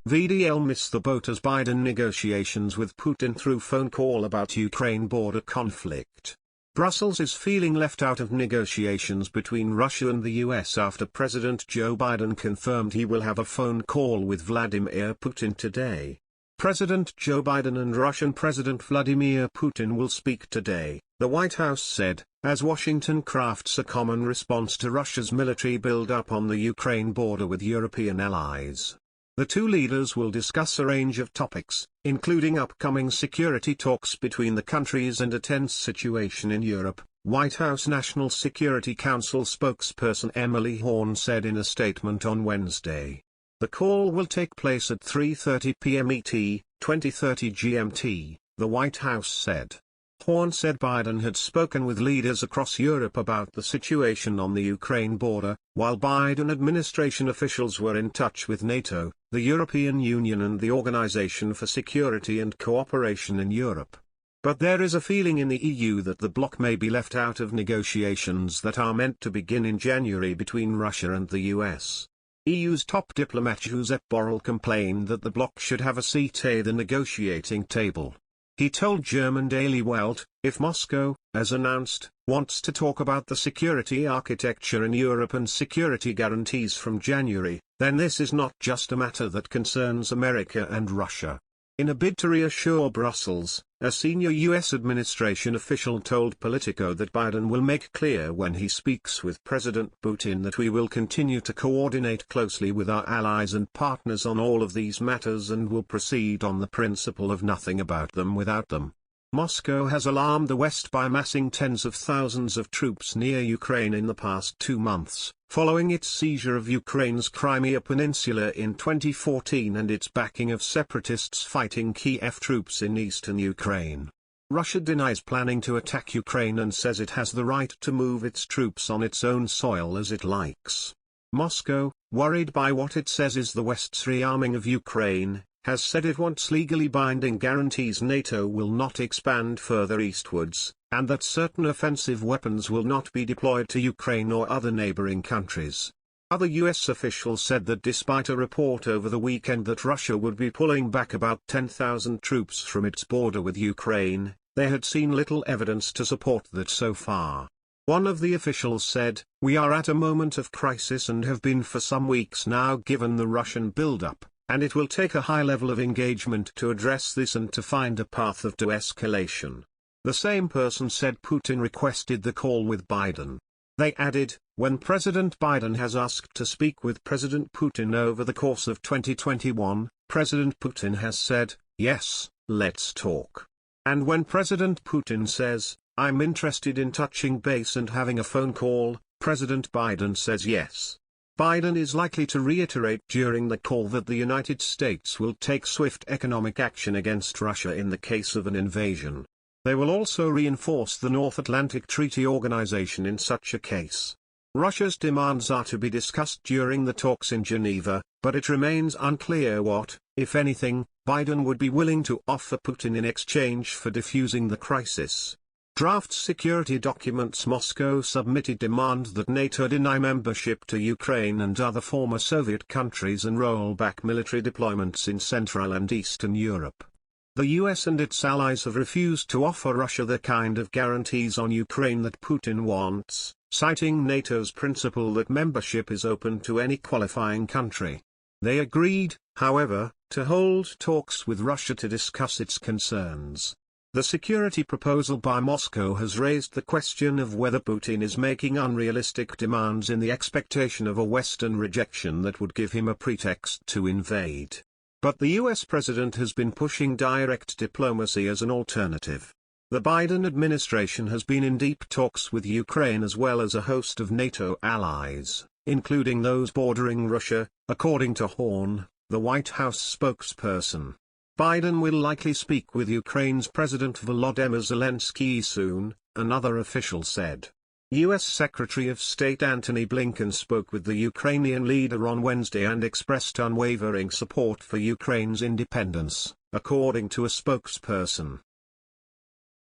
VDL missed the boat as Biden negotiations with Putin through phone call about Ukraine border conflict. Brussels is feeling left out of negotiations between Russia and the US after President Joe Biden confirmed he will have a phone call with Vladimir Putin today. President Joe Biden and Russian President Vladimir Putin will speak today, the White House said, as Washington crafts a common response to Russia's military build-up on the Ukraine border with European allies. The two leaders will discuss a range of topics, including upcoming security talks between the countries and a tense situation in Europe, White House National Security Council spokesperson Emily Horn said in a statement on Wednesday. The call will take place at 3:30 p.m. ET, 20:30 GMT, the White House said. Horn said Biden had spoken with leaders across Europe about the situation on the Ukraine border, while Biden administration officials were in touch with NATO, the European Union and the Organization for Security and Cooperation in Europe. But there is a feeling in the EU that the bloc may be left out of negotiations that are meant to begin in January between Russia and the US. EU's top diplomat Josep Borrell complained that the bloc should have a seat at the negotiating table. He told German daily Welt, if Moscow, as announced, wants to talk about the security architecture in Europe and security guarantees from January, then this is not just a matter that concerns America and Russia. In a bid to reassure Brussels, a senior U.S. administration official told Politico that Biden will make clear when he speaks with President Putin that we will continue to coordinate closely with our allies and partners on all of these matters and will proceed on the principle of nothing about them without them. Moscow has alarmed the West by massing tens of thousands of troops near Ukraine in the past 2 months, following its seizure of Ukraine's Crimea peninsula in 2014 and its backing of separatists fighting Kyiv troops in eastern Ukraine. Russia denies planning to attack Ukraine and says it has the right to move its troops on its own soil as it likes. Moscow, worried by what it says is the West's rearming of Ukraine, has said it wants legally binding guarantees NATO will not expand further eastwards, and that certain offensive weapons will not be deployed to Ukraine or other neighboring countries. Other U.S. officials said that despite a report over the weekend that Russia would be pulling back about 10,000 troops from its border with Ukraine, they had seen little evidence to support that so far. One of the officials said, "We are at a moment of crisis and have been for some weeks now given the Russian buildup, and it will take a high level of engagement to address this and to find a path of de-escalation." The same person said Putin requested the call with Biden. They added, "When President Biden has asked to speak with President Putin over the course of 2021, President Putin has said, yes, let's talk. And when President Putin says, I'm interested in touching base and having a phone call, President Biden says yes." Biden is likely to reiterate during the call that the United States will take swift economic action against Russia in the case of an invasion. They will also reinforce the North Atlantic Treaty Organization in such a case. Russia's demands are to be discussed during the talks in Geneva, but it remains unclear what, if anything, Biden would be willing to offer Putin in exchange for defusing the crisis. Draft security documents Moscow submitted demand that NATO deny membership to Ukraine and other former Soviet countries and roll back military deployments in Central and Eastern Europe. The US and its allies have refused to offer Russia the kind of guarantees on Ukraine that Putin wants, citing NATO's principle that membership is open to any qualifying country. They agreed, however, to hold talks with Russia to discuss its concerns. The security proposal by Moscow has raised the question of whether Putin is making unrealistic demands in the expectation of a Western rejection that would give him a pretext to invade. But the US president has been pushing direct diplomacy as an alternative. The Biden administration has been in deep talks with Ukraine as well as a host of NATO allies, including those bordering Russia, according to Horn, the White House spokesperson. Biden will likely speak with Ukraine's President Volodymyr Zelensky soon, another official said. U.S. Secretary of State Antony Blinken spoke with the Ukrainian leader on Wednesday and expressed unwavering support for Ukraine's independence, according to a spokesperson.